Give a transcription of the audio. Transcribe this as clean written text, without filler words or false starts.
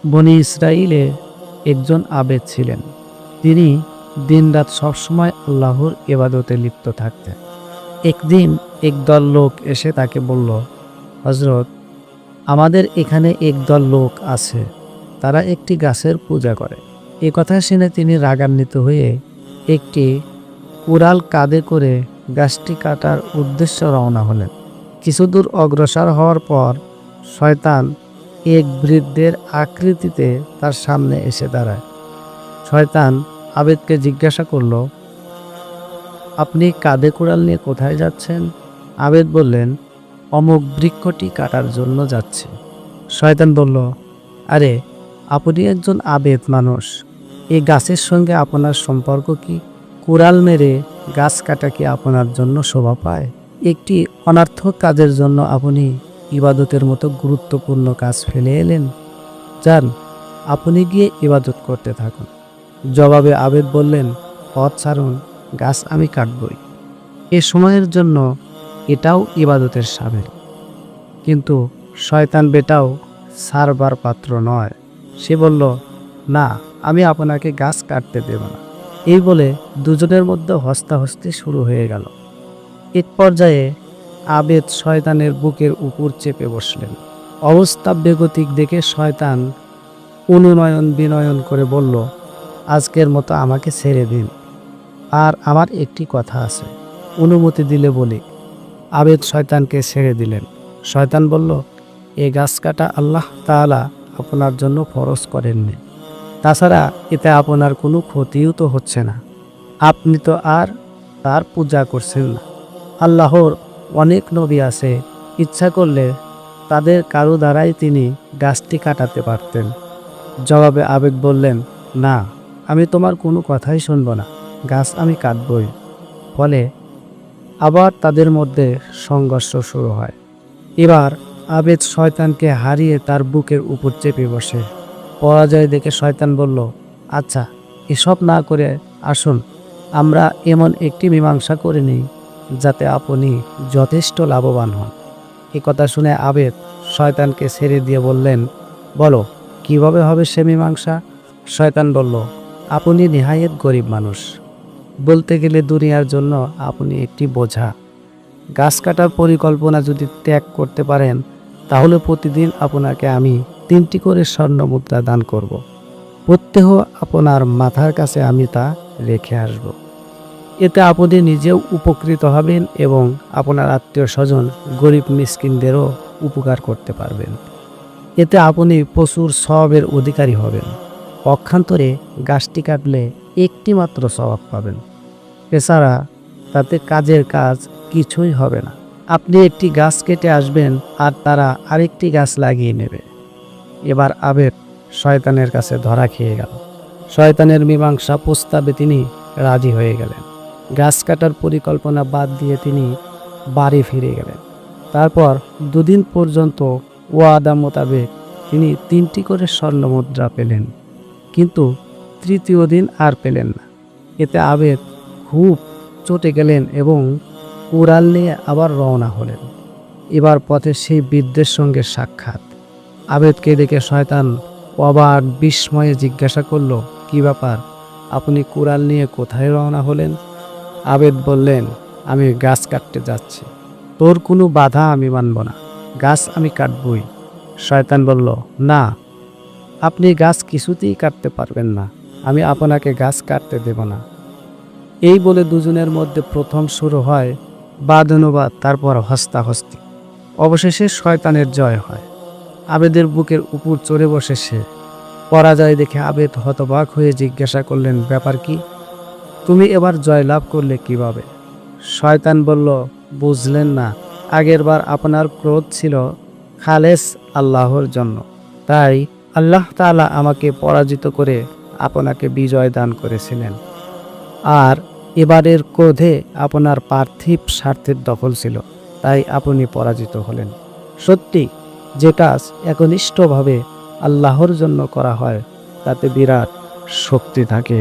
বনি ইসরাইলে একজন আবেদ ছিলেন। তিনি দিনরাত সবসময় আল্লাহর ইবাদতে লিপ্ত থাকতেন। একদিন একদল লোক এসে তাকে বলল, হযরত, আমাদের এখানে একদল লোক আছে, তারা একটি গাছের পূজা করে। এ কথা শুনে তিনি রাগান্বিত হয়ে একটি কুড়াল কাঁধে করে গাছটি কাটার উদ্দেশ্যে রওনা হলেন। কিছুদূর অগ্রসর হওয়ার পর শয়তান এক বৃদ্ধের আকৃতিতে তার সামনে এসে দাঁড়ায়। শয়তান আবেদকে জিজ্ঞাসা করল, আপনি কাঁধে কুড়াল নিয়ে কোথায় যাচ্ছেন? আবেদ বললেন, অমুক বৃক্ষটি কাটার জন্য যাচ্ছে। শয়তান বলল, আরে, আপনি একজন আবেদ মানুষ, এই গাছের সঙ্গে আপনার সম্পর্ক কি? কুড়াল মেরে গাছ কাটা কি আপনার জন্য শোভা পায়? একটি অনর্থক কাজের জন্য আপনি ইবাদতের মতো গুরুত্বপূর্ণ কাজ ফেলে এলেন। যান, আপনি গিয়ে ইবাদত করতে থাকুন। জবাবে আবেদ বললেন, পথ ছাড়ুন, গাছ আমি কাটবই। এ সময়ের জন্য এটাও ইবাদতের সামিল। কিন্তু শয়তান বেটাও ছাড়বার পাত্র নয়। সে বলল, না, আমি আপনাকে গাছ কাটতে দেব না। এই বলে দুজনের মধ্যে হস্তাহস্তি শুরু হয়ে গেল। এক পর্যায়ে আবেদ শয়তানের বুকের উপর চেপে বসলেন। অবস্থা বেগতিক দেখে শয়তান অনুনয়ন বিনয়ন করে বলল, আজকের মতো আমাকে ছেড়ে দিন, আর আমার একটি কথা আছে, অনুমতি দিলে বলি। আবেদ শয়তানকে ছেড়ে দিলেন। শয়তান বলল, এ গাছ কাটা আল্লাহ তাআলা আপনার জন্য ফরজ করেননি। তাছাড়া এতে আপনার কোনো ক্ষতিও তো হচ্ছে না। আপনি তো আর তার পূজা করছেন না। আল্লাহর অনেক নবী আছে, ইচ্ছা করলে তাদের কারো দ্বারাই তিনি গাছটি কাটাতে পারতেন। জবাবে আবেদ বললেন, না, আমি তোমার কোনো কথাই শুনব না, গাছ আমি কাটবই। ফলে আবার তাদের মধ্যে সংঘর্ষ শুরু হয়। এবার আবেদ শয়তানকে হারিয়ে তার বুকের উপর চেপে বসে। পরাজয় দেখে শয়তান বলল, আচ্ছা, এসব না করে আসুন আমরা এমন একটি মীমাংসা করে নিই যাতে আপনি যথেষ্ট লাভবান হন। এ কথা শুনে আবেদ শয়তানকে ছেড়ে দিয়ে বললেন, বলো, কিভাবে হবে সে মীমাংসা? শয়তান বলল, আপনি নেহায়েত গরিব মানুষ। বলতে গেলে দুনিয়ার জন্য আপনি একটি বোঝা। গাছ কাটার পরিকল্পনা যদি ত্যাগ করতে পারেন, তাহলে প্রতিদিন আপনাকে আমি 3টি করে স্বর্ণ মুদ্রা দান করব। প্রত্যহ আপনার মাথার কাছে আমি তা রেখে আসব। এতে আপনি নিজেও উপকৃত হবেন এবং আপনার আত্মীয় স্বজন গরিব মিসকিনদেরও উপকার করতে পারবেন। এতে আপনি প্রচুর সওয়াবের অধিকারী হবেন। পক্ষান্তরে গাছটি কাটলে একটি মাত্র সওয়াব পাবেন। এছাড়া তাতে কাজের কাজ কিছুই হবে না। আপনি একটি গাছ কেটে আসবেন আর তারা আরেকটি গাছ লাগিয়ে নেবে। এবার আবেদ শয়তানের কাছে ধরা খেয়ে গেল। শয়তানের মীমাংসা প্রস্তাবে তিনি রাজি হয়ে গেলেন। গাছ কাটার পরিকল্পনা বাদ দিয়ে তিনি বাড়ি ফিরে গেলেন। তারপর 2 দিন পর্যন্ত ওয়াদা মোতাবেক তিনি 3টি করে স্বর্ণ মুদ্রা পেলেন, কিন্তু 3য় দিন আর পেলেন না। এতে আবেদ খুব চটে গেলেন এবং কুড়াল নিয়ে আবার রওনা হলেন। এবার পথে সেই বৃদ্ধের সঙ্গে সাক্ষাৎ। আবেদকে দেখে শয়তান অবাক বিস্ময়ে জিজ্ঞাসা করল, কি ব্যাপার, আপনি কুড়াল নিয়ে কোথায় রওনা হলেন? আবেদ বললেন, আমি গাছ কাটতে যাচ্ছি। তোর কোনো বাধা আমি মানব না, গাছ আমি কাটবই। শয়তান বলল, না, আপনি গাছ কিছুতেই কাটতে পারবেন না, আমি আপনাকে গাছ কাটতে দেব না। এই বলে দুজনের মধ্যে প্রথম শুরু হয় বাদানুবাদ, তারপর হস্তাহস্তি। অবশেষে শয়তানের জয় হয়। আবেদের বুকের উপর চড়ে বসে সে। পরাজয় দেখে আবেদ হতবাক হয়ে জিজ্ঞাসা করলেন, ব্যাপার কি? তুমি এবার জয় লাভ করলে কিভাবে? শয়তান বলল, বুঝলেন না, আগের বার আপনার ক্রোধ ছিল খালেস আল্লাহর জন্য, তাই আল্লাহ তাআলা আমাকে পরাজিত করে আপনাকে বিজয় দান করেছিলেন। আর এবারের ক্রোধে আপনার পার্থিব স্বার্থের দখল ছিল, তাই আপনি পরাজিত হলেন। সত্যি, যে কাজ একনিষ্ঠভাবে আল্লাহর জন্য করা হয় তাতে বিরাট শক্তি থাকে।